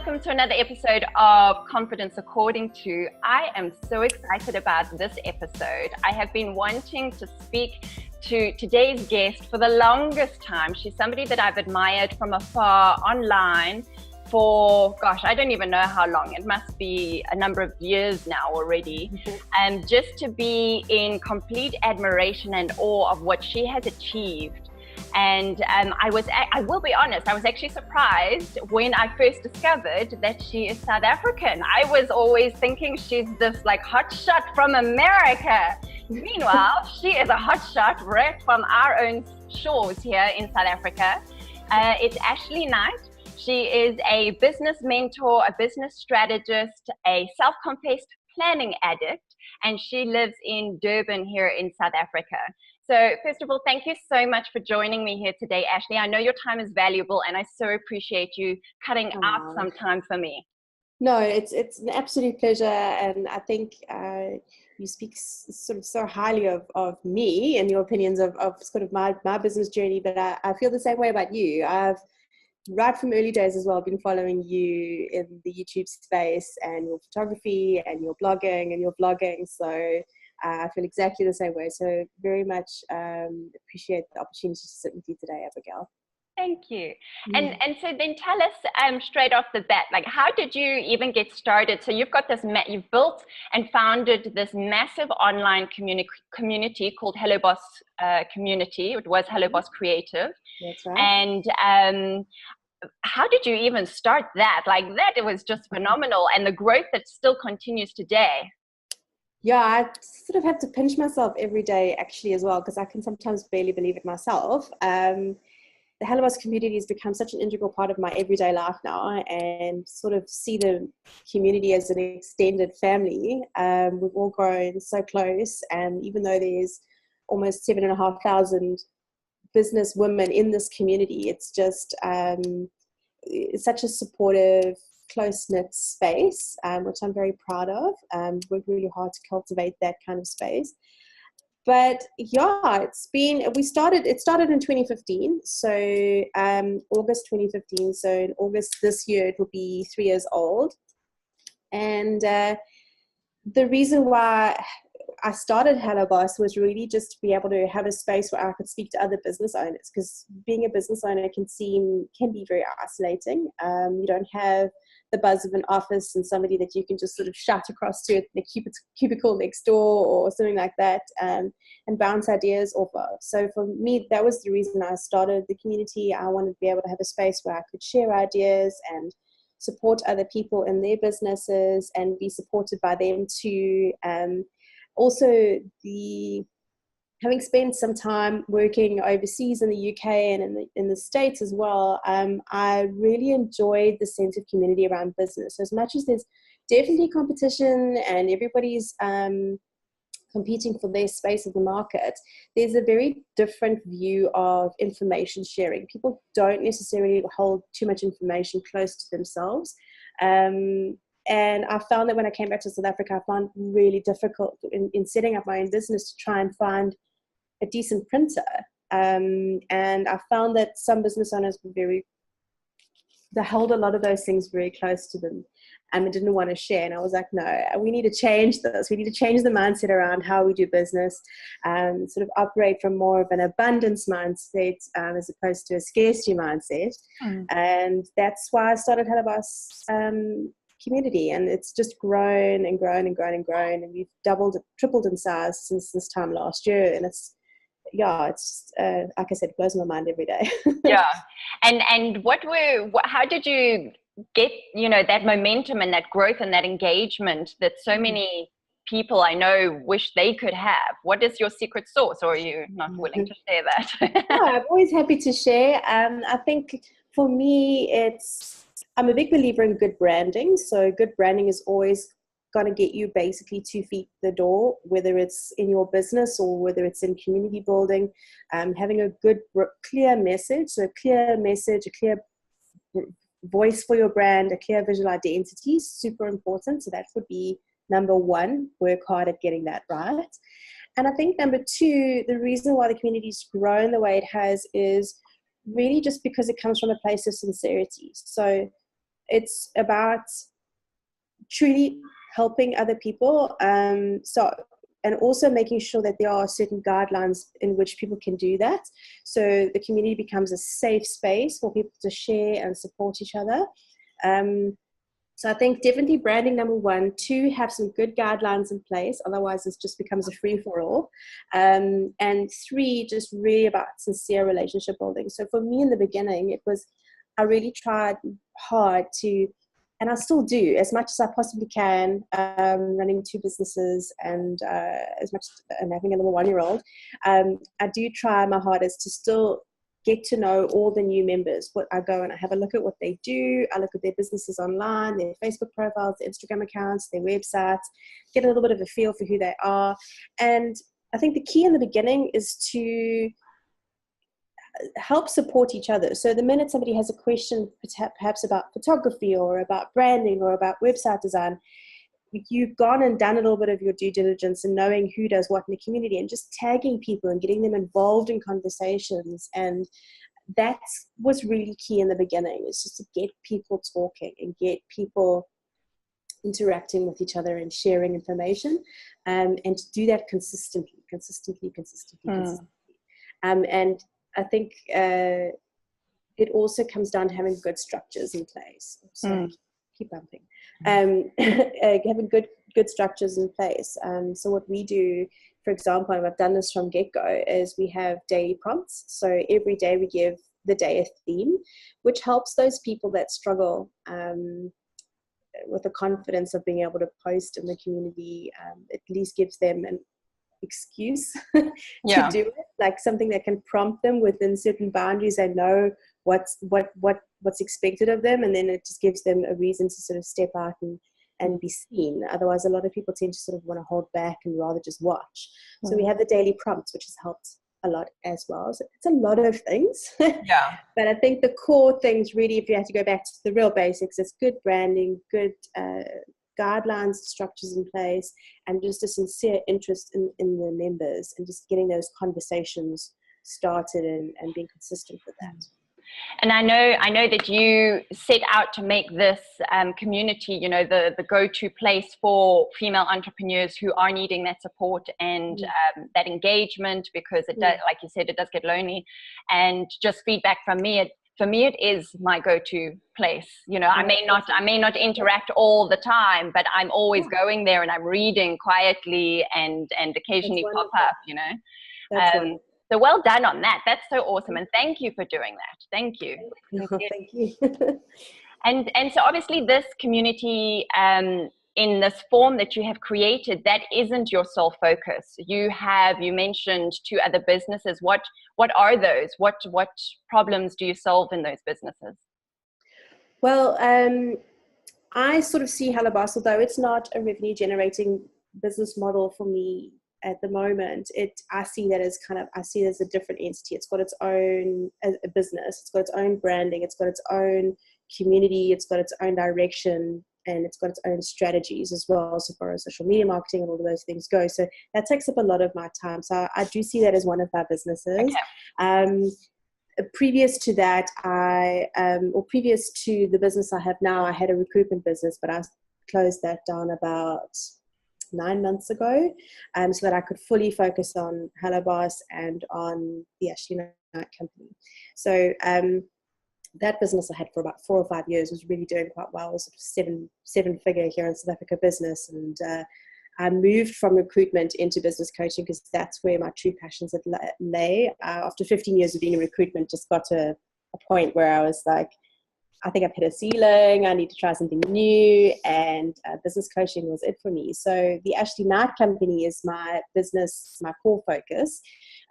welcome to another episode of Confidence According to. I am so excited about this episode. I have been wanting to speak to today's guest for the longest time. She's somebody that I've admired from afar online for, I don't even know how long. It must be a number of years now already. And just to be in complete admiration and awe of what she has achieved. And I will be honest, I was actually surprised when I first discovered that she is South African. I was always thinking she's this like hotshot from America. Meanwhile, she is a hotshot right from our own shores here in South Africa. It's Ashley Knight. She is a business mentor, a business strategist, a self-confessed planning addict, and she lives in Durban here in South Africa. So first of all, thank you so much for joining me here today, Ashley. I know your time is valuable and I so appreciate you cutting out some time for me. No, it's an absolute pleasure, and I think you speak sort of so highly of me and your opinions of sort of my business journey, but I feel the same way about you. I've right from early days as well been following you in the YouTube space and your photography and your blogging and your vlogging, so I feel exactly the same way. So very much appreciate the opportunity to sit with you today, Abigail. Thank you. And so then tell us straight off the bat, like, how did you even get started? So you've got this, you've built and founded this massive online community called Hello Boss Community. It was Hello Boss Creative. That's right. And how did you even start that? Like that, it was just phenomenal. And the growth that still continues today. Yeah, I sort of have to pinch myself every day actually as well, because I can sometimes barely believe it myself. The Hello Boss community has become such an integral part of my everyday life now, and sort of see the community as an extended family. We've all grown so close, and even though there's almost 7,500 business women in this community, it's just it's such a supportive, close-knit space, which I'm very proud of. Worked really hard to cultivate that kind of space. But yeah, it started in 2015. So August 2015. So in August this year, it will be 3 years old. And the reason why I started Hello Boss was really just to be able to have a space where I could speak to other business owners, because being a business owner can be very isolating. You don't have the buzz of an office and somebody that you can just sort of shout across to in the cubicle next door or something like that, and bounce ideas off of. So for me, that was the reason I started the community. I wanted to be able to have a space where I could share ideas and support other people in their businesses and be supported by them too. Also, having spent some time working overseas in the UK and in the States as well, I really enjoyed the sense of community around business. So as much as there's definitely competition and everybody's competing for their space of the market, there's a very different view of information sharing. People don't necessarily hold too much information close to themselves. And I found that when I came back to South Africa, I found it really difficult in setting up my own business to try and find a decent printer. And I found that some business owners they held a lot of those things very close to them and they didn't want to share. And I was like, no, we need to change this. We need to change the mindset around how we do business, sort of operate from more of an abundance mindset as opposed to a scarcity mindset. And that's why I started Hello Boss community, and it's just grown and grown and grown and grown, and we've tripled in size since this time last year. And it's like I said, it blows my mind every day. Yeah. And how did you get that momentum and that growth and that engagement that so many people I know wish they could have? What is your secret sauce, or are you not willing to share that? No, I'm always happy to share. I think for me, I'm a big believer in good branding. So good branding is always going to get you basically 2 feet the door, whether it's in your business or whether it's in community building. Having a good, clear message, a clear voice for your brand, a clear visual identity is super important. So that would be number one, work hard at getting that right. And I think number two, the reason why the community's grown the way it has is really just because it comes from a place of sincerity. So it's about truly helping other people. And also making sure that there are certain guidelines in which people can do that. So the community becomes a safe space for people to share and support each other. So I think definitely branding, number one. Two, have some good guidelines in place. Otherwise, it just becomes a free-for-all. And three, just really about sincere relationship building. So for me in the beginning, I really tried hard to, and I still do, as much as I possibly can, running two businesses and and having a little 1-year-old. I do try my hardest to still get to know all the new members. I go and I have a look at what they do. I look at their businesses online, their Facebook profiles, their Instagram accounts, their websites, get a little bit of a feel for who they are. And I think the key in the beginning is to help support each other. So the minute somebody has a question, perhaps about photography or about branding or about website design, you've gone and done a little bit of your due diligence and knowing who does what in the community and just tagging people and getting them involved in conversations. And that was really key in the beginning, is just to get people talking and get people interacting with each other and sharing information, and to do that consistently. And I think it also comes down to having good structures in place. So keep bumping. Having good structures in place. So what we do, for example, and I've done this from get-go, is we have daily prompts. So every day we give the day a theme, which helps those people that struggle with the confidence of being able to post in the community. At least gives them an excuse to do it, like something that can prompt them within certain boundaries. They know what's expected of them, and then it just gives them a reason to sort of step out and be seen. Otherwise, a lot of people tend to sort of want to hold back and rather just watch. So we have the daily prompts, which has helped a lot as well. So it's a lot of things. But I think the core things, really, if you have to go back to the real basics, it's good branding, good guidelines, structures in place, and just a sincere interest in the members, and just getting those conversations started and being consistent with that. And I know that you set out to make this community, the go-to place for female entrepreneurs who are needing that support and that engagement, because it does, like you said, it does get lonely. And just feedback from me, for me, it is my go-to place. I may not interact all the time, but I'm always going there and I'm reading quietly and occasionally pop up. So well done on that. That's so awesome. And thank you for doing that. Thank you. Thank you. And so obviously this community, in this form that you have created, that isn't your sole focus. You mentioned 2 other businesses. What are those? What problems do you solve in those businesses? Well, I sort of see Hello, though it's not a revenue generating business model for me at the moment. I see that as a different entity. It's got its own a business. It's got its own branding. It's got its own community. It's got its own direction, and it's got its own strategies as well, so far as social media marketing and all of those things go. So that takes up a lot of my time. So I do see that as one of my businesses. Okay. Previous to that, previous to the business I have now, I had a recruitment business, but I closed that down about 9 months ago, so that I could fully focus on Hello Boss and on the Ashley Knight company. So that business I had for about 4 or 5 years was really doing quite well. It was sort of seven-figure here in South Africa business, and I moved from recruitment into business coaching because that's where my true passions lay. After 15 years of being in recruitment, just got to a point where I was like, I think I've hit a ceiling. I need to try something new, and business coaching was it for me. So the Ashley Knight company is my business, my core focus,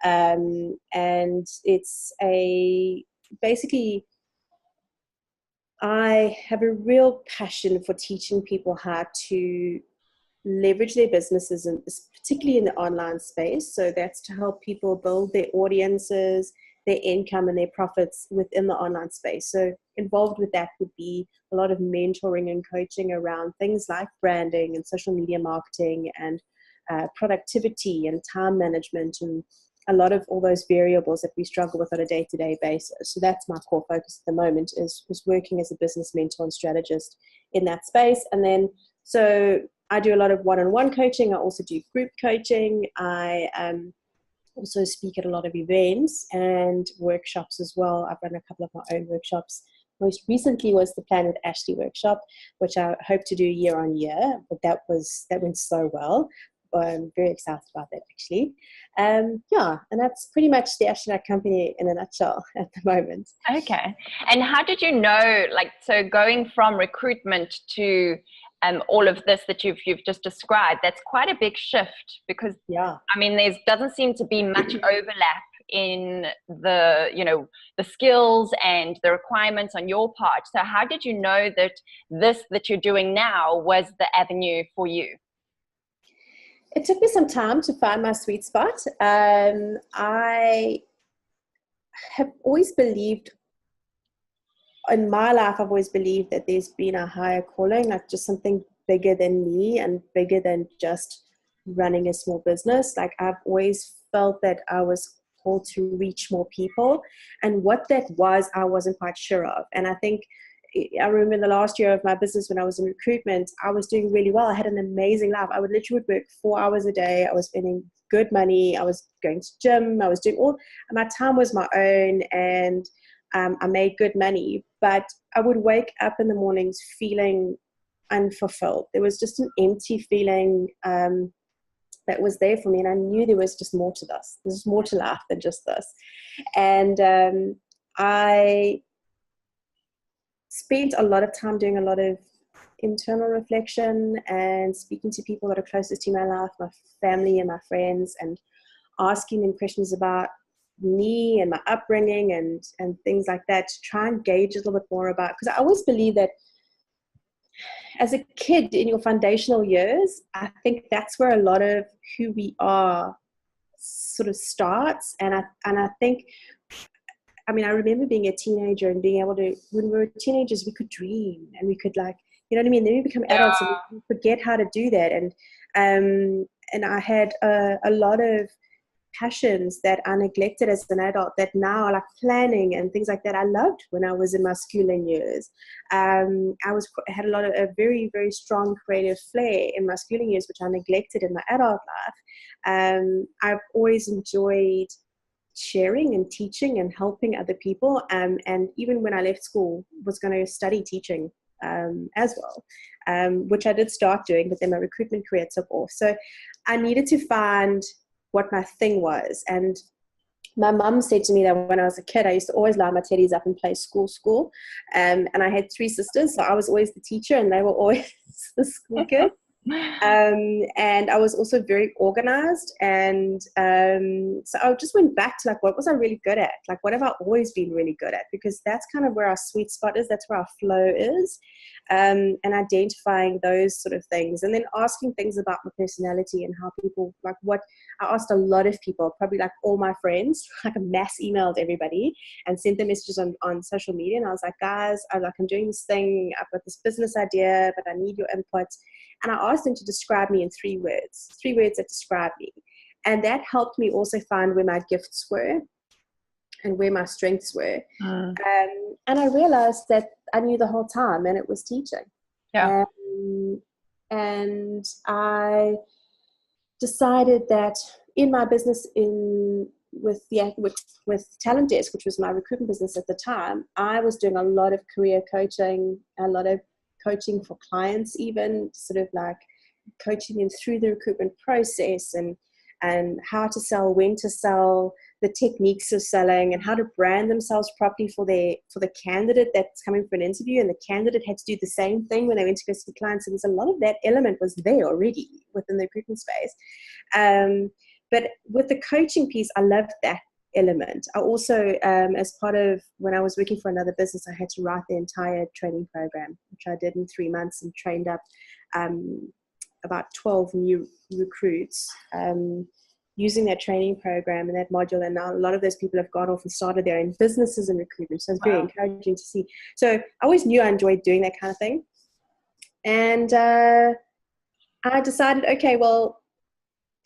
and it's basically I have a real passion for teaching people how to leverage their businesses, and particularly in the online space. So that's to help people build their audiences, their income and their profits within the online space. So involved with that would be a lot of mentoring and coaching around things like branding and social media marketing and productivity and time management and a lot of all those variables that we struggle with on a day-to-day basis. So that's my core focus at the moment, is working as a business mentor and strategist in that space. And then, so I do a lot of one-on-one coaching. I also do group coaching. I also speak at a lot of events and workshops as well. I've run a couple of my own workshops. Most recently was the Plan with Ashley workshop, which I hope to do year on year, but that went so well. I'm very excited about that, actually. Yeah, and that's pretty much the Ashley Company in a nutshell at the moment. Okay. And how did you know, like, so going from recruitment to all of this that you've just described, that's quite a big shift, because I mean, there doesn't seem to be much overlap in the, you know, the skills and the requirements on your part. So how did you know that this that you're doing now was the avenue for you? It took me some time to find my sweet spot. I have always believed, in my life, I've always believed that there's been a higher calling, like just something bigger than me and bigger than just running a small business. Like, I've always felt that I was called to reach more people, and what that was, I wasn't quite sure of. And I remember in the last year of my business, when I was in recruitment, I was doing really well. I had an amazing life. I would literally work 4 hours a day. I was spending good money. I was going to gym. I was doing my time was my own, and I made good money. But I would wake up in the mornings feeling unfulfilled. There was just an empty feeling that was there for me. And I knew there was just more to this. There's more to life than just this. And I spent a lot of time doing a lot of internal reflection and speaking to people that are closest to my life, my family and my friends, and asking them questions about me and my upbringing and things like that, to try and gauge a little bit more about, because I always believe that as a kid in your foundational years, I think that's where a lot of who we are sort of starts. And I think, I mean, I remember being a teenager and being able to, when we were teenagers, we could dream and we could, like, you know what I mean? Then we become adults and we forget how to do that. And I had a lot of passions that I neglected as an adult, that now, like planning and things like that, I loved when I was in my schooling years. I had a very, very strong creative flair in my schooling years, which I neglected in my adult life. I've always enjoyed sharing and teaching and helping other people, and even when I left school, was going to study teaching as well, which I did start doing, but then my recruitment career took off. So I needed to find what my thing was. And my mum said to me that when I was a kid, I used to always line my teddies up and play school. And I had 3 sisters, so I was always the teacher and they were always the school kids. And I was also very organized, and so I just went back to, like, what was I really good at? Like, what have I always been really good at? Because that's kind of where our sweet spot is, that's where our flow is, and identifying those sort of things, and then asking things about my personality and how people, like, what I asked a lot of people, probably like all my friends, like a mass emailed everybody and sent them messages on social media, and I was like, guys, I'm doing this thing, I've got this business idea, but I need your input. And I asked them to describe me in 3 words that describe me. And that helped me also find where my gifts were and where my strengths were. And I realized that I knew the whole time, and it was teaching. Yeah. And I decided that in my business with Talent Desk, which was my recruitment business at the time, I was doing a lot of career coaching, a lot of coaching for clients, even sort of like coaching them through the recruitment process and how to sell, when to sell, the techniques of selling, and how to brand themselves properly for the candidate that's coming for an interview. And the candidate had to do the same thing when they went to go see clients. So there's a lot of that element was there already within the recruitment space. But with the coaching piece, I loved that element. I also, as part of when I was working for another business, I had to write the entire training program, which I did in 3 months, and trained up about 12 new recruits using that training program and that module. And now a lot of those people have gone off and started their own businesses in recruitment. So it's very encouraging to see. So I always knew I enjoyed doing that kind of thing. And I decided, okay, well,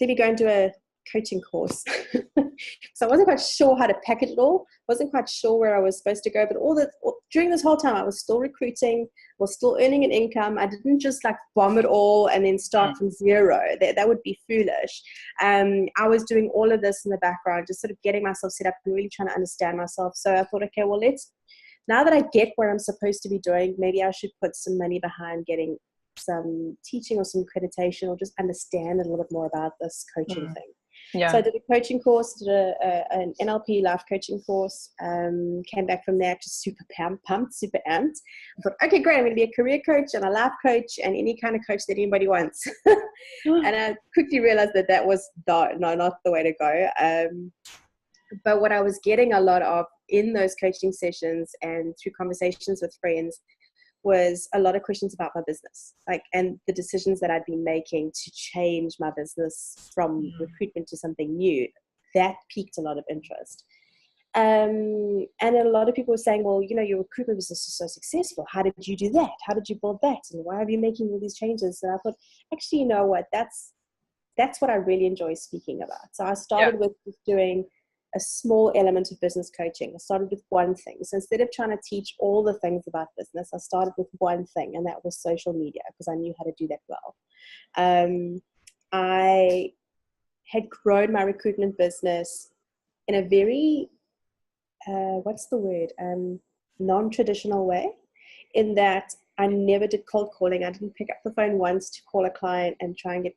let me go and do a coaching course. So I wasn't quite sure how to package it all. Wasn't quite sure where I was supposed to go. But during this whole time, I was still recruiting, was still earning an income. I didn't just like bomb it all and then start from zero. That would be foolish. I was doing all of this in the background, just sort of getting myself set up and really trying to understand myself. So I thought, okay, well, now that I get where I'm supposed to be doing, maybe I should put some money behind getting some teaching or some accreditation, or just understand a little bit more about this coaching thing. Yeah. So I did a coaching course, did an NLP life coaching course, came back from there just super pumped, super amped. I thought, okay, great, I'm going to be a career coach and a life coach and any kind of coach that anybody wants. And I quickly realized that was not the way to go. But what I was getting a lot of in those coaching sessions and through conversations with friends was a lot of questions about my business, and the decisions that I'd been making to change my business from recruitment to something new. That piqued a lot of interest. And a lot of people were saying, well, your recruitment business is so successful. How did you do that? How did you build that? And why are you making all these changes? And I thought, actually, you know what? That's what I really enjoy speaking about. So I started with doing a small element of business coaching. I started with one thing. So instead of trying to teach all the things about business, I started with one thing, and that was social media, because I knew how to do that well. I had grown my recruitment business in a very, non-traditional way, in that I never did cold calling. I didn't pick up the phone once to call a client and try and get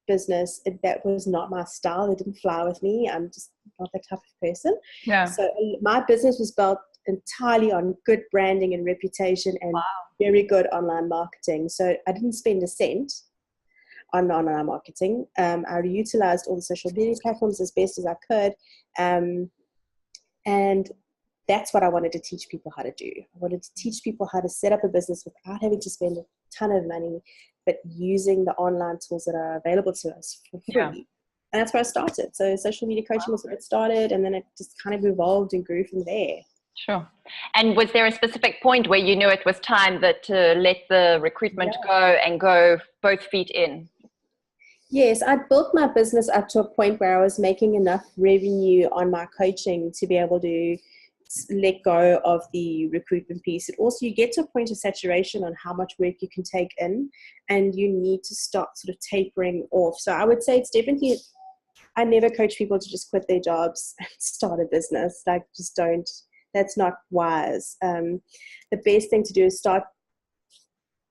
business. That was not my style. It didn't fly with me. I'm just not that type of person. Yeah. So my business was built entirely on good branding and reputation and very good online marketing. So I didn't spend a cent on online marketing. I utilized all the social media platforms as best as I could. And that's what I wanted to teach people how to do. I wanted to teach people how to set up a business without having to spend a ton of money, but using the online tools that are available to us for free. Yeah. And that's where I started. So social media coaching was where it started, and then it just kind of evolved and grew from there. Sure. And was there a specific point where you knew it was time to let the recruitment go and go both feet in? Yes, I built my business up to a point where I was making enough revenue on my coaching to be able to let go of the recruitment piece. It also, you get to a point of saturation on how much work you can take in, and you need to start sort of tapering off. So I would say it's definitely, I never coach people to just quit their jobs and start a business. Just don't, that's not wise. The best thing to do is start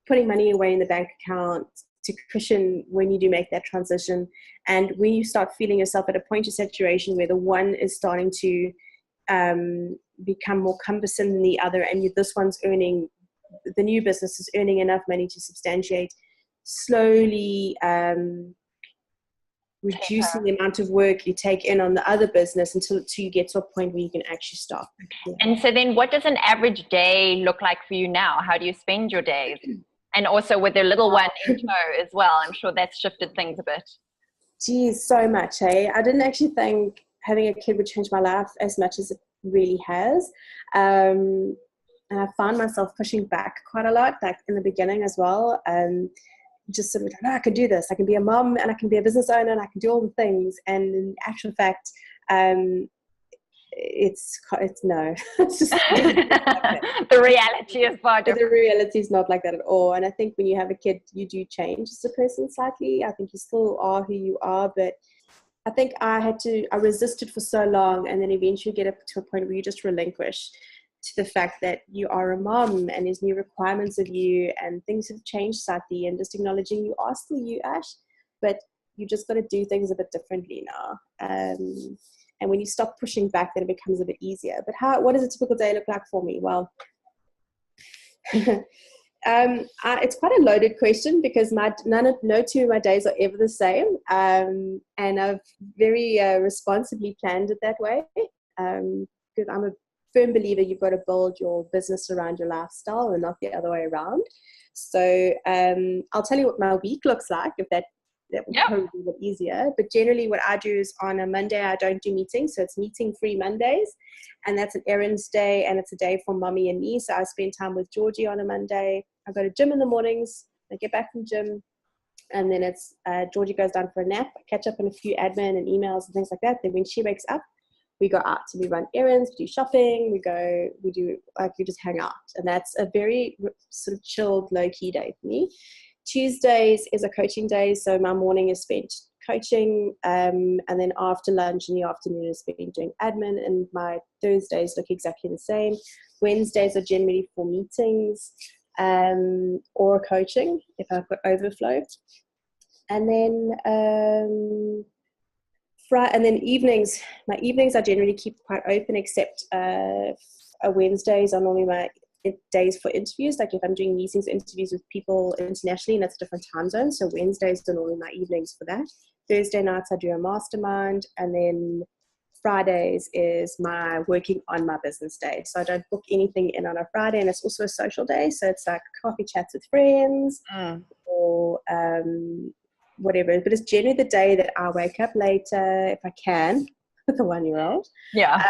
putting money away in the bank account to cushion when you do make that transition. And when you start feeling yourself at a point of saturation where the one is starting to become more cumbersome than the other, and this one's earning, the new business is earning enough money to substantiate, slowly reducing the amount of work you take in on the other business until you get to a point where you can actually stop. Yeah. And so then what does an average day look like for you now? How do you spend your days? And also with the little one in tow as well, I'm sure that's shifted things a bit. Geez, so much, hey? I didn't actually think having a kid would change my life as much as it really has. And I found myself pushing back quite a lot, like in the beginning as well. Just sort of like, I can do this. I can be a mom and I can be a business owner and I can do all the things. And in actual fact, it's no. It's just the reality is far different. The reality is not like that at all. And I think when you have a kid, you do change as a person slightly. I think you still are who you are, but I think I resisted for so long, and then eventually get up to a point where you just relinquish to the fact that you are a mom and there's new requirements of you and things have changed slightly, and just acknowledging you are still you, Ash, but you just got to do things a bit differently now. And when you stop pushing back, then it becomes a bit easier. But what does a typical day look like for me? Well, it's quite a loaded question, because no two of my days are ever the same. And I've very responsibly planned it that way. Because I'm a firm believer you've got to build your business around your lifestyle and not the other way around. So I'll tell you what my week looks like, if that would probably be a bit easier. But generally what I do is on a Monday, I don't do meetings. So it's meeting-free Mondays. And that's an errands day, and it's a day for mommy and me. So I spend time with Georgie on a Monday. I go to gym in the mornings. I get back from gym. And then it's Georgie goes down for a nap, catch up on a few admin and emails and things like that. Then when she wakes up, we go out. So we run errands, we do shopping, we just hang out. And that's a very sort of chilled, low-key day for me. Tuesdays is a coaching day, so my morning is spent coaching, and then after lunch in the afternoon is spent doing admin, and my Thursdays look exactly the same. Wednesdays are generally for meetings or coaching if I've got overflow. And then evenings, my evenings I generally keep quite open, except Wednesdays are normally my days for interviews. Like if I'm doing interviews with people internationally, and that's a different time zone. So Wednesdays are normally my evenings for that. Thursday nights I do a mastermind, and then Fridays is my working on my business day. So I don't book anything in on a Friday, and it's also a social day. So it's like coffee chats with friends or whatever. But it's generally the day that I wake up later, if I can, with the 1-year-old. Yeah.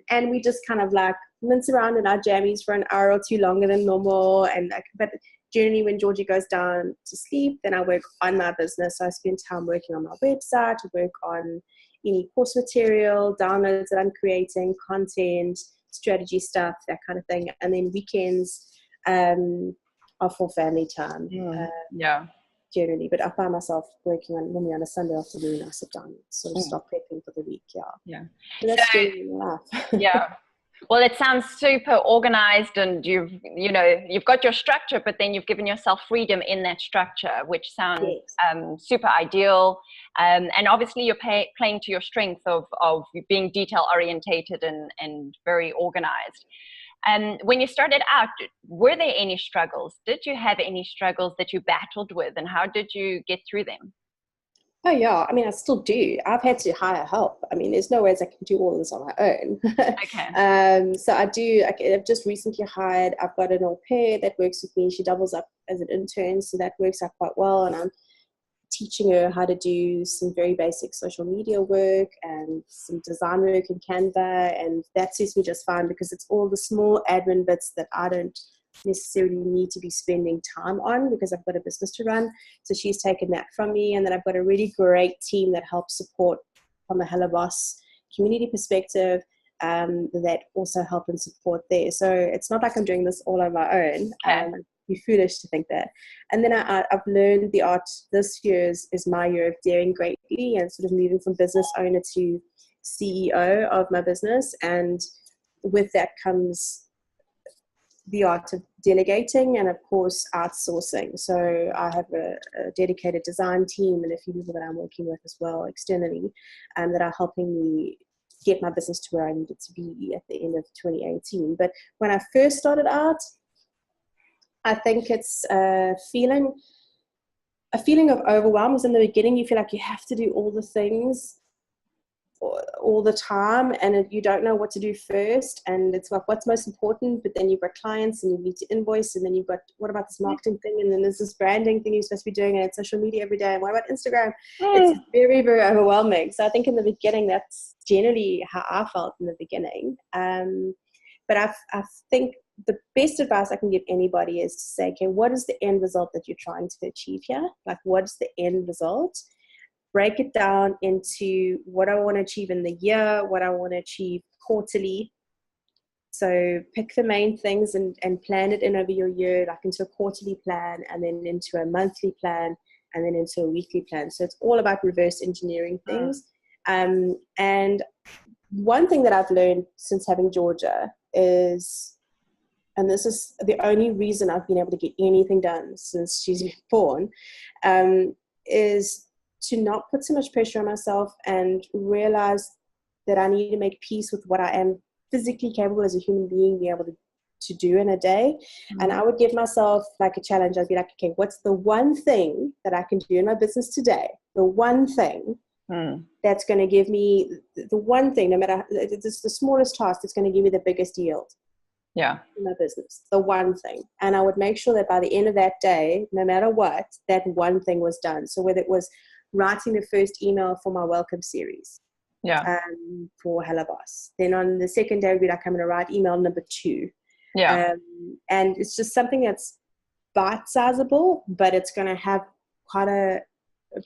And we just kind of like mince around in our jammies for an hour or two longer than normal. And but generally when Georgie goes down to sleep, then I work on my business. So I spend time working on my website, work on any course material, downloads that I'm creating, content, strategy stuff, that kind of thing. And then weekends are for family time. Generally, but I find myself working on normally on a Sunday afternoon. I sit down and sort of start prepping for the week. So that's generally life. Well, it sounds super organized, and you've got your structure, but then you've given yourself freedom in that structure, which sounds super ideal. And obviously you're playing to your strength of being detail orientated and very organized. When you started out, were there any struggles? Did you have any struggles that you battled with, and how did you get through them? Oh yeah, I mean, I still do. I've had to hire help. I mean, there's no ways I can do all of this on my own. Okay. So I do. I've just recently hired. I've got an au pair that works with me. She doubles up as an intern, so that works out quite well. And I'm teaching her how to do some very basic social media work and some design work in Canva, and that suits me just fine because it's all the small admin bits that I don't necessarily need to be spending time on because I've got a business to run. So she's taken that from me, and then I've got a really great team that helps support from a Hello Boss community perspective, that also help and support there. So it's not like I'm doing this all on my own. It'd be foolish to think that. And then I've learned the art. This year is my year of daring greatly and sort of moving from business owner to CEO of my business, and with that comes the art of delegating and of course outsourcing. So I have a dedicated design team and a few people that I'm working with as well externally, that are helping me get my business to where I need it to be at the end of 2018. But when I first started out, I think it's a feeling of overwhelm. Because in the beginning you feel like you have to do all the things all the time, and you don't know what to do first, and it's like what's most important, but then you've got clients and you need to invoice, and then you've got what about this marketing thing, and then there's this branding thing you're supposed to be doing, and it's social media every day, and what about Instagram? It's very, very overwhelming. So I think in the beginning that's generally how I felt in the beginning, but I think the best advice I can give anybody is to say, okay, what is the end result that you're trying to achieve here? Like, what's the end result? Break it down into what I want to achieve in the year, what I want to achieve quarterly. So pick the main things and plan it in over your year, like into a quarterly plan, and then into a monthly plan, and then into a weekly plan. So it's all about reverse engineering things. And one thing that I've learned since having Georgia is, and this is the only reason I've been able to get anything done since she's been born, is to not put so much pressure on myself and realize that I need to make peace with what I am physically capable as a human being being able to do in a day. And I would give myself like a challenge. I'd be like, okay, what's the one thing that I can do in my business today? The one thing that's going to give me the one thing, no matter it's the smallest task, that's going to give me the biggest yield. In my business, the one thing. And I would make sure that by the end of that day, no matter what, that one thing was done. So whether it was writing the first email for my welcome series for Hello Boss, then on the second day, I'd be like, I'm going to write email number 2. And it's just something that's bite-sizable, but it's going to have quite a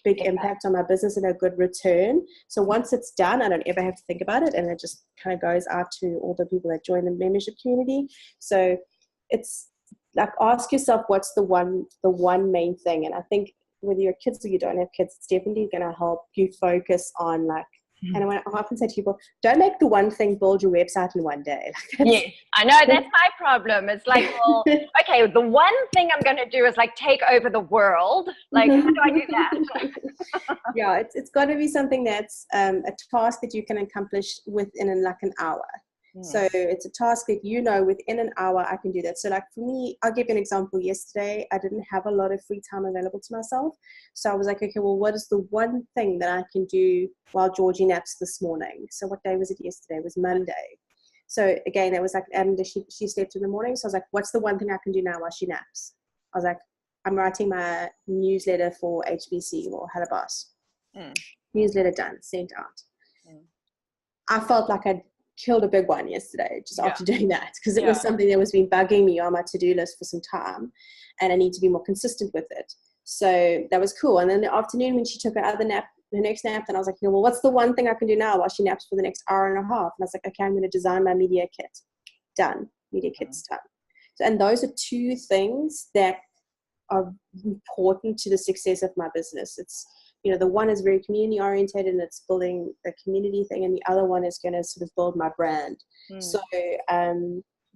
big impact on my business and a good return. So once it's done, I don't ever have to think about it, and it just kind of goes out to all the people that join the membership community. So it's like, ask yourself, what's the one main thing? And I think whether you're kids or you don't have kids, it's definitely going to help you focus on like, and I often say to people, don't make the one thing build your website in one day. Yes, I know, that's my problem. It's like, well, okay, the one thing I'm going to do is like take over the world. Like, how do I do that? Yeah, it's got to be something that's a task that you can accomplish within like an hour. So it's a task that, you know, within an hour I can do that. So like for me, I'll give you an example. Yesterday, I didn't have a lot of free time available to myself. So I was like, okay, well, what is the one thing that I can do while Georgie naps this morning? So what day was it yesterday? It was Monday. So again, it was like, and she slept in the morning. So I was like, what's the one thing I can do now while she naps? I was like, I'm writing my newsletter for HBC or Hello Boss. Newsletter done, sent out. I felt like I'd killed a big one yesterday just after doing that, because it was something that was been bugging me on my to-do list for some time, and I need to be more consistent with it. So that was cool. And then the afternoon when she took her next nap, then I was like, well, what's the one thing I can do now while she naps for the next hour and a half? And I was like, okay, I'm going to design my media kit. Done. Media kit's done. So, and those are two things that are important to the success of my business. It's, you know, the one is very community oriented and it's building a community thing, and the other one is going to sort of build my brand. So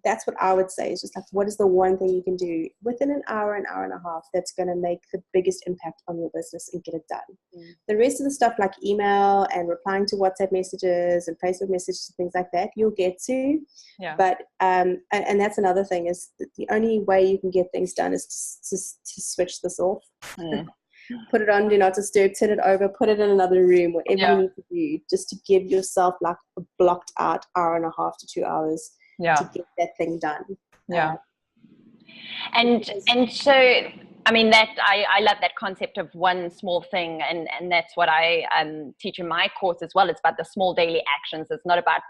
that's what I would say, is just like, what is the one thing you can do within an hour and a half that's going to make the biggest impact on your business and get it done? The rest of the stuff, like email and replying to WhatsApp messages and Facebook messages, things like that, you'll get to. But and that's another thing, is that the only way you can get things done is to switch this off. Put it on do not disturb, turn it over, put it in another room, whatever you need to do, just to give yourself like a blocked out hour and a half to 2 hours to get that thing done. And so, I mean, that I love that concept of one small thing, and that's what I teach in my course as well. It's about the small daily actions. It's not about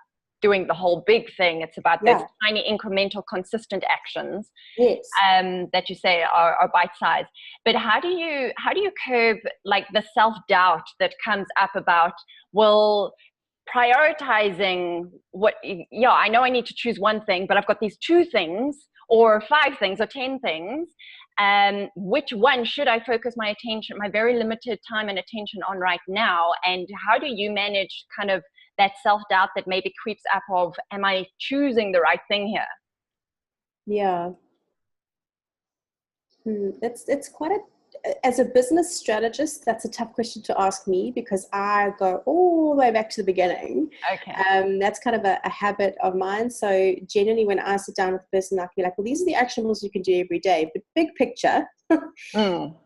doing the whole big thing. It's about those tiny incremental consistent actions that you say are bite-sized. But how do you curb like the self-doubt that comes up about, well, prioritizing what, I know I need to choose one thing, but I've got these 2 things or 5 things or 10 things. Which one should I focus my attention, my very limited time and attention on right now? And how do you manage kind of that self-doubt that maybe creeps up of, am I choosing the right thing here? It's quite as a business strategist, that's a tough question to ask me, because I go all the way back to the beginning. That's kind of a habit of mine. So generally when I sit down with a person, I can be like, well, these are the actionables you can do every day, but big picture,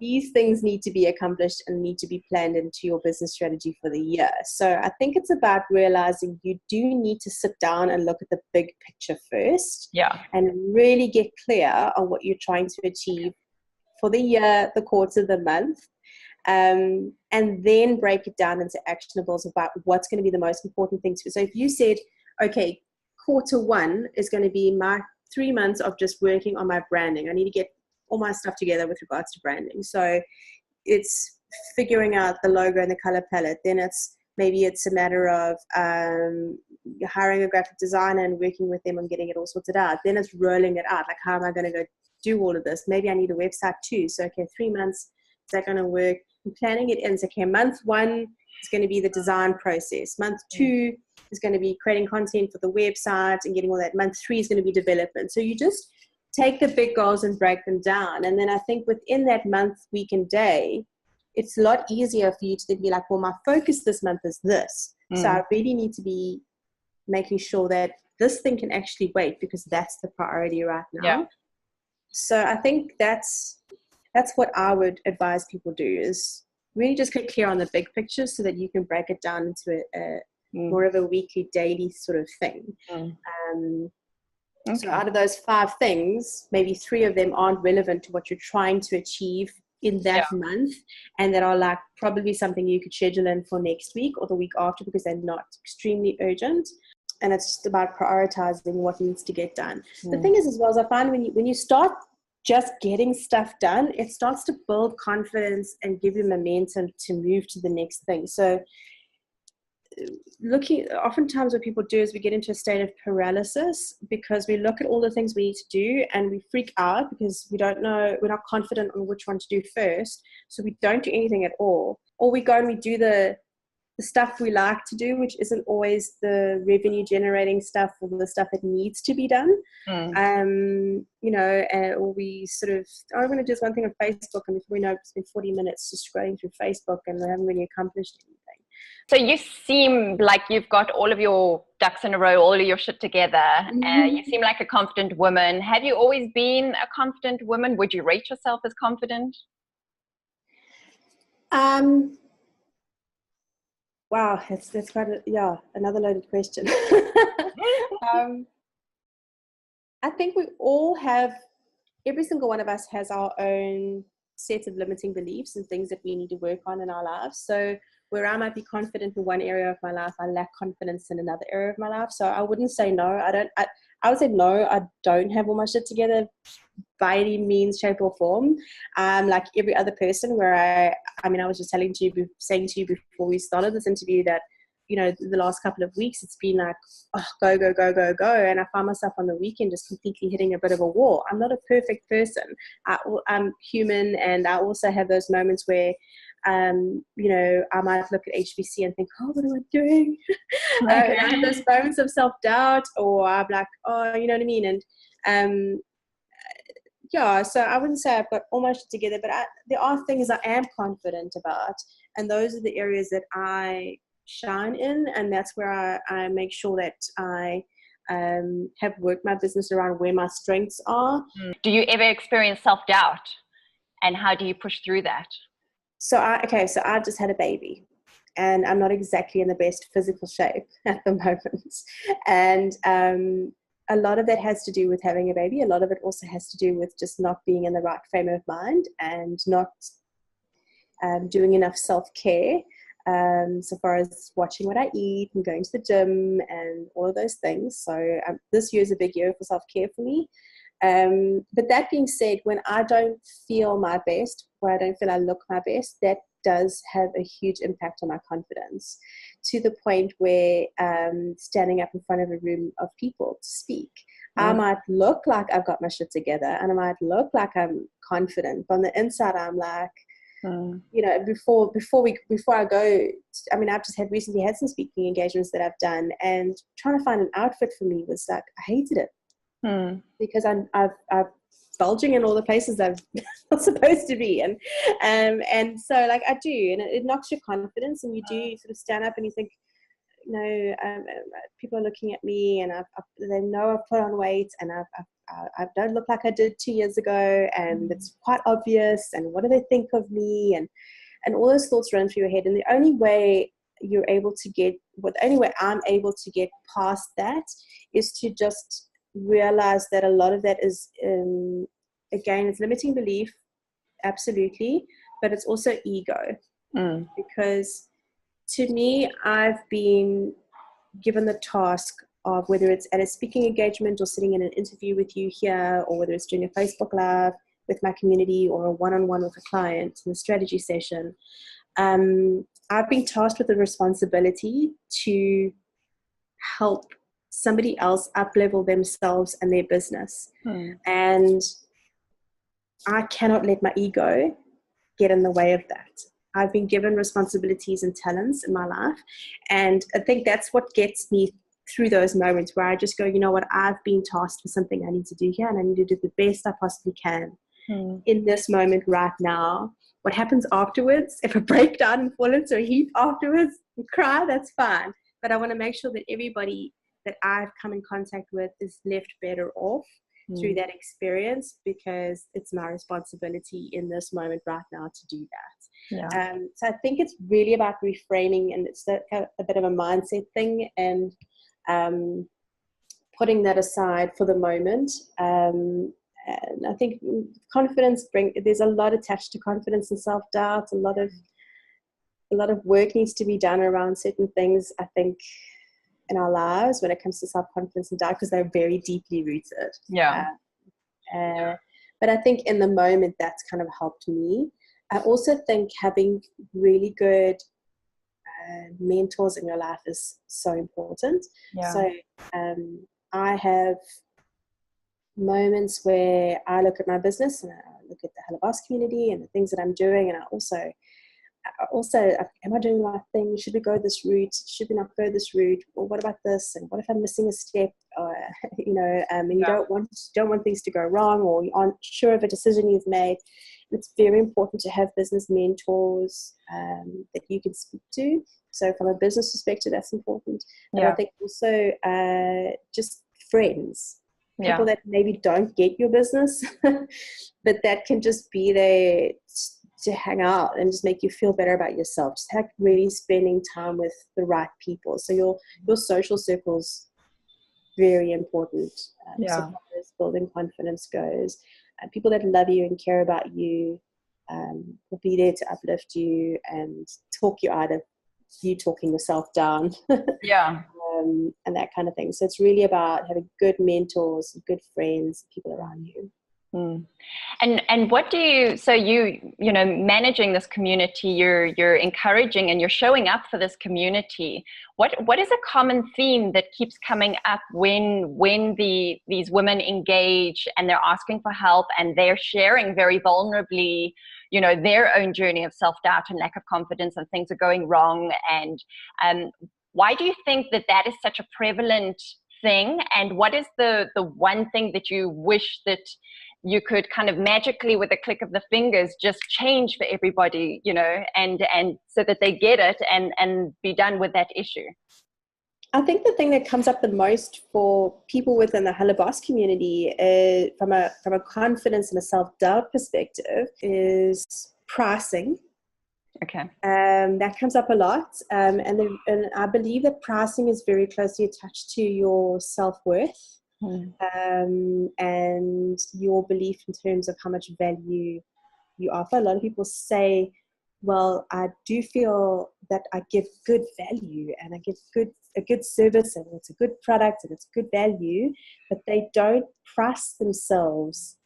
these things need to be accomplished and need to be planned into your business strategy for the year. So I think it's about realizing you do need to sit down and look at the big picture first, and really get clear on what you're trying to achieve for the year, the quarter, the month, and then break it down into actionables about what's going to be the most important thing to you. So if you said, okay, quarter 1 is going to be my 3 months of just working on my branding. I need to get all my stuff together with regards to branding. So it's figuring out the logo and the color palette. Then maybe it's a matter of hiring a graphic designer and working with them on getting it all sorted out. Then it's rolling it out. Like, how am I going to go do all of this? Maybe I need a website too. So, okay, 3 months, is that going to work? I'm planning it in. So, okay, month 1 is going to be the design process. Month 2 is going to be creating content for the website and getting all that. Month 3 is going to be development. So you just take the big goals and break them down. And then I think within that month, week, and day, it's a lot easier for you to then be like, well, my focus this month is this. So I really need to be making sure that this thing can actually wait, because that's the priority right now. So I think that's what I would advise people do, is really just get clear on the big picture so that you can break it down into a more of a weekly, daily sort of thing. So out of those 5 things, maybe 3 of them aren't relevant to what you're trying to achieve in that month, and that are like probably something you could schedule in for next week or the week after, because they're not extremely urgent. And it's just about prioritizing what needs to get done. The thing is, as well, as I find when you start just getting stuff done, it starts to build confidence and give you momentum to move to the next thing. So oftentimes what people do is we get into a state of paralysis because we look at all the things we need to do and we freak out because we don't know, we're not confident on which one to do first. So we don't do anything at all. Or we go and we do the stuff we like to do, which isn't always the revenue generating stuff or the stuff that needs to be done. Or we sort of, I'm going to do this one thing on Facebook, and before we know, it's been 40 minutes just scrolling through Facebook and we haven't really accomplished anything. So you seem like you've got all of your ducks in a row, all of your shit together. You seem like a confident woman. Have you always been a confident woman? Would you rate yourself as confident? Wow, that's quite another loaded question. I think we all have, every single one of us has our own set of limiting beliefs and things that we need to work on in our lives. So where I might be confident in one area of my life, I lack confidence in another area of my life. So I wouldn't say no. I would say no, I don't have all my shit together by any means, shape or form. Like every other person, where I was just saying to you before we started this interview that, the last couple of weeks, it's been like, go, go, go, go, go. And I find myself on the weekend just completely hitting a bit of a wall. I'm not a perfect person. I'm human. And I also have those moments where, I might look at HBC and think, what am I doing? Okay. I have those moments of self-doubt, or I'm like, you know what I mean? And, so I wouldn't say I've got all my shit together, but there are things I am confident about. And those are the areas that I shine in, and that's where I make sure that I have worked my business around where my strengths are. Do you ever experience self-doubt, and how do you push through that? So I've just had a baby, and I'm not exactly in the best physical shape at the moment, and a lot of that has to do with having a baby. A lot of it also has to do with just not being in the right frame of mind and not doing enough self-care. So far as watching what I eat and going to the gym and all of those things. So this year is a big year for self-care for me. But that being said, when I don't feel my best, where I don't feel I look my best, that does have a huge impact on my confidence, to the point where standing up in front of a room of people to speak, I might look like I've got my shit together and I might look like I'm confident, but on the inside I'm like, before I go, I've just recently had some speaking engagements that I've done, and trying to find an outfit for me was like, I hated it because I'm bulging in all the places I'm not supposed to be, and so like I do, and it knocks your confidence, and you do sort of stand up and you think, people are looking at me, and they know I've put on weight, and I don't look like I did 2 years ago, and it's quite obvious, and what do they think of me, and all those thoughts run through your head. And the only way I'm able to get past that is to just realize that a lot of that is, again, it's limiting belief, absolutely, but it's also ego, because to me, I've been given the task of, whether it's at a speaking engagement or sitting in an interview with you here, or whether it's doing a Facebook Live with my community or a one-on-one with a client in a strategy session, I've been tasked with the responsibility to help somebody else up-level themselves and their business. And I cannot let my ego get in the way of that. I've been given responsibilities and talents in my life, and I think that's what gets me through those moments where I just go, you know what, I've been tasked with something I need to do here, and I need to do the best I possibly can in this moment right now. What happens afterwards, if I break down and fall into a heap afterwards and cry, that's fine. But I want to make sure that everybody that I've come in contact with is left better off through that experience, because it's my responsibility in this moment right now to do that. So I think it's really about reframing, and it's a bit of a mindset thing, and putting that aside for the moment. And I think confidence there's a lot attached to confidence and self-doubt. A lot of work needs to be done around certain things, I think, in our lives when it comes to self-confidence and doubt, because they're very deeply rooted. But I think in the moment that's kind of helped me. I also think having really good mentors in your life is so important. Yeah. So I have moments where I look at my business and I look at the Hello Boss community and the things that I'm doing, and I also, am I doing the right thing? Should we go this route? Should we not go this route? Or what about this? And what if I'm missing a step? Or, and you don't want things to go wrong, or you aren't sure of a decision you've made. It's very important to have business mentors that you can speak to. So from a business perspective, that's important. But I think also just friends. People that maybe don't get your business, but that can just be there to hang out and just make you feel better about yourself. Just like really spending time with the right people. So your social circle's very important. So far as building confidence goes, people that love you and care about you will be there to uplift you and talk you out of you talking yourself down. And that kind of thing. So it's really about having good mentors, good friends, people around you. And what do you, so you know, managing this community, you're encouraging and you're showing up for this community. What is a common theme that keeps coming up when these women engage and they're asking for help and they're sharing very vulnerably, you know, their own journey of self-doubt and lack of confidence, and things are going wrong? And why do you think that is such a prevalent thing? And what is the one thing that you wish that you could kind of magically, with a click of the fingers, just change for everybody, you know, and so that they get it and be done with that issue? I think the thing that comes up the most for people within the Hello Boss community from a confidence and a self-doubt perspective is pricing. Okay. That comes up a lot. And I believe that pricing is very closely attached to your self-worth. And your belief in terms of how much value you offer. A lot of people say, well, I do feel that I give good value and I give a good service and it's a good product and it's good value, but they don't price themselves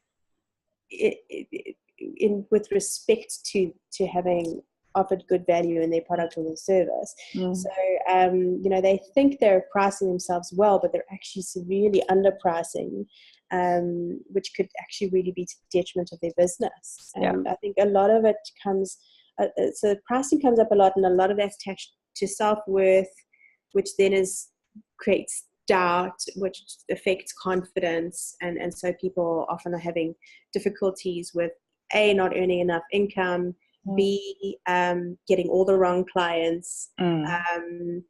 with respect to having offered good value in their product or their service. So, they think they're pricing themselves well, but they're actually severely underpricing, which could actually really be to the detriment of their business. And I think a lot of it comes, so pricing comes up a lot, and a lot of that's attached to self-worth, which then creates doubt, which affects confidence. And so people often are having difficulties with A, not earning enough income, B, getting all the wrong clients, and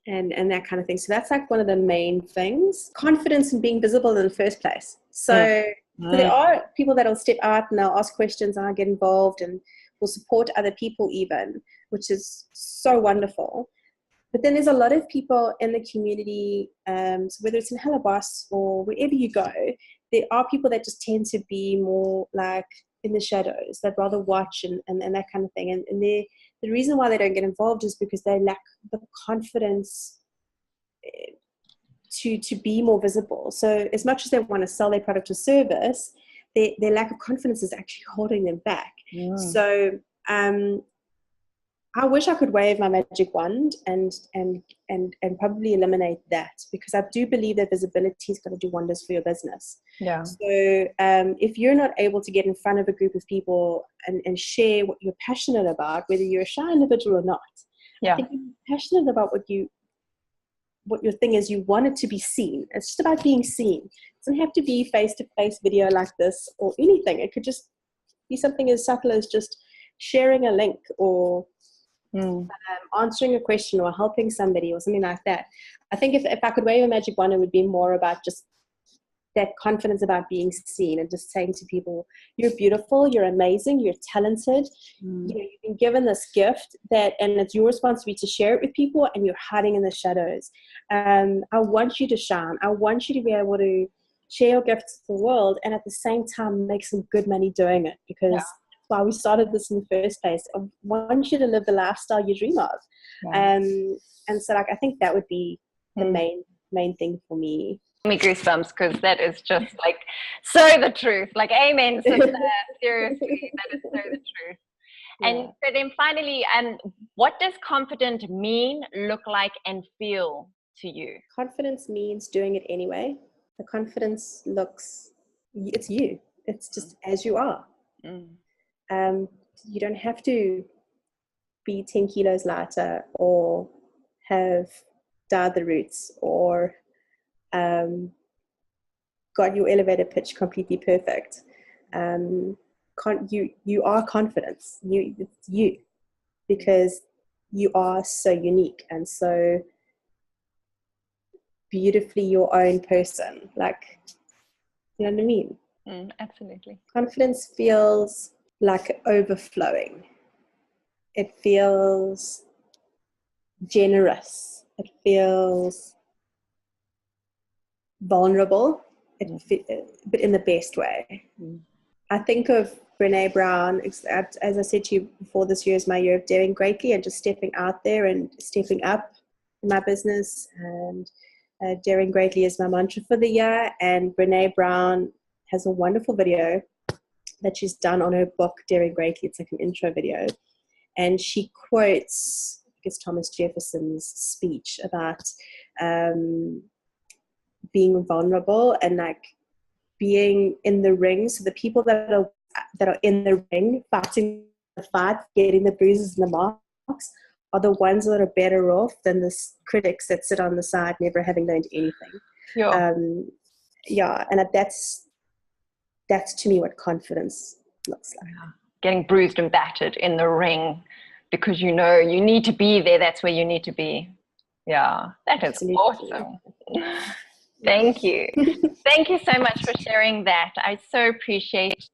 that kind of thing. So that's like one of the main things. Confidence in being visible in the first place. So there are people that will step out and they'll ask questions and I'll get involved and will support other people even, which is so wonderful. But then there's a lot of people in the community, so whether it's in Hello Boss or wherever you go, there are people that just tend to be more like in the shadows. They'd rather watch and that kind of thing. And the reason why they don't get involved is because they lack the confidence to be more visible. So as much as they want to sell their product or service, their lack of confidence is actually holding them back. So I wish I could wave my magic wand and probably eliminate that, because I do believe that visibility is going to do wonders for your business. So if you're not able to get in front of a group of people and share what you're passionate about, whether you're a shy individual or not, I think if you're passionate about what your thing is, you want it to be seen. It's just about being seen. It doesn't have to be face-to-face video like this or anything. It could just be something as subtle as just sharing a link or answering a question or helping somebody or something like that. I think if I could wave a magic wand, it would be more about just that confidence about being seen and just saying to people, you're beautiful, you're amazing, you're talented, you've been given this gift and it's your responsibility to share it with people, and you're hiding in the shadows. I want you to shine. I want you to be able to share your gifts with the world and at the same time make some good money doing it, because why we started this in the first place. I want you to live the lifestyle you dream of. And so I think that would be the main thing for me. Me goosebumps, because that is just like so the truth. Like, amen, sister. Seriously, that is so the truth. Yeah. And so then finally, what does confident mean, look like, and feel to you? Confidence means doing it anyway. The confidence looks, it's you. It's just as you are. You don't have to be 10 kilos lighter or have dyed the roots or got your elevator pitch completely perfect. You are confidence. It's you, because you are so unique and so beautifully your own person. Like, you know what I mean? Absolutely. Confidence feels like overflowing. It feels generous. It feels vulnerable, but in the best way. I think of Brene Brown, as I said to you before, this year is my year of daring greatly and just stepping out there and stepping up in my business. And daring greatly is my mantra for the year. And Brene Brown has a wonderful video that she's done on her book, Daring Greatly. It's like an intro video. And she quotes, I guess, Thomas Jefferson's speech about being vulnerable and like being in the ring. So the people that are in the ring, fighting the fight, getting the bruises and the marks, are the ones that are better off than the critics that sit on the side, never having learned anything. Yeah. And that's to me what confidence looks like. Getting bruised and battered in the ring because you know you need to be there. That's where you need to be. Yeah, that is Absolutely. Awesome. Thank you. Thank you so much for sharing that. I so appreciate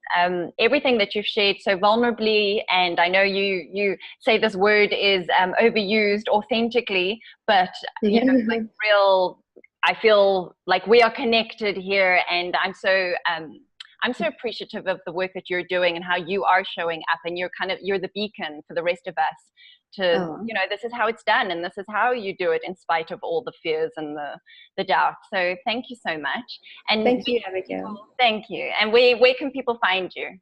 everything that you've shared so vulnerably. And I know you say this word is overused, authentically, but you know, like real. I feel like we are connected here, and I'm so appreciative of the work that you're doing and how you are showing up, and you're the beacon for the rest of us to, you know, this is how it's done and this is how you do it in spite of all the fears and the doubt. So thank you so much. And thank you, Abigail. Thank you. And where can people find you?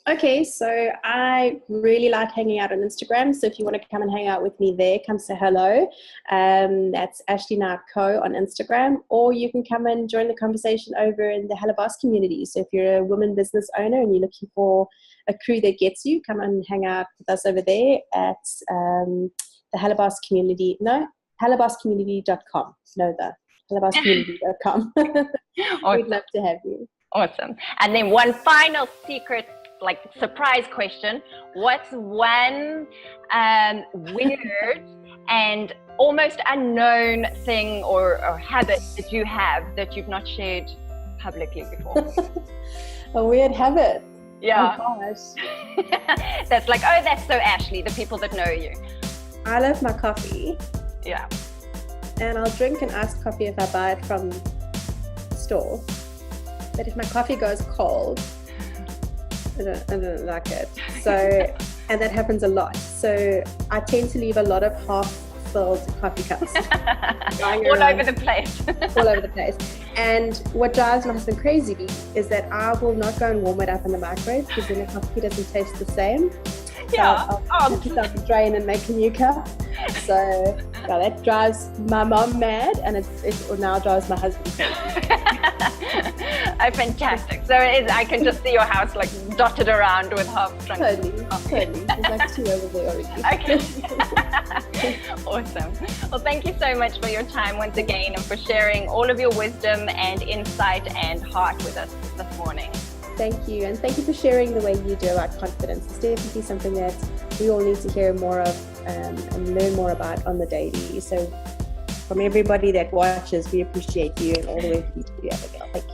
Okay, so I really like hanging out on Instagram. So if you want to come and hang out with me there, come say hello. That's Ashley Knight Co on Instagram, or you can come and join the conversation over in the Hello Boss community. So if you're a woman business owner and you're looking for a crew that gets you, come and hang out with us over there at the Hello Boss community. No, hellobosscommunity.com. No, the hellobosscommunity.com. Awesome. We'd love to have you. Awesome. And then one final secret, like surprise question. What's one weird and almost unknown thing or habit that you have that you've not shared publicly before? A weird habit? Yeah. Oh gosh. That's like, oh, that's so Ashley, the people that know you. I love my coffee. Yeah. And I'll drink an iced coffee if I buy it from the store. But if my coffee goes cold, I don't like it. So, and that happens a lot. So I tend to leave a lot of half-filled coffee cups all over the place. All over the place. And what drives my husband crazy is that I will not go and warm it up in the microwave because then the coffee doesn't taste the same. So yeah. I'll just start to drain and make a new cup. So yeah, that drives my mom mad, and it now drives my husband crazy. Oh, fantastic. So I can just see your house like dotted around with half-drunk Totally. coffee. There's like two over there already. Okay. Awesome. Well, thank you so much for your time once again and for sharing all of your wisdom and insight and heart with us this morning. Thank you. And thank you for sharing the way you do about confidence. It's definitely something that we all need to hear more of and learn more about on the daily. So from everybody that watches, we appreciate you and all the work you do, Abigail. Thank you.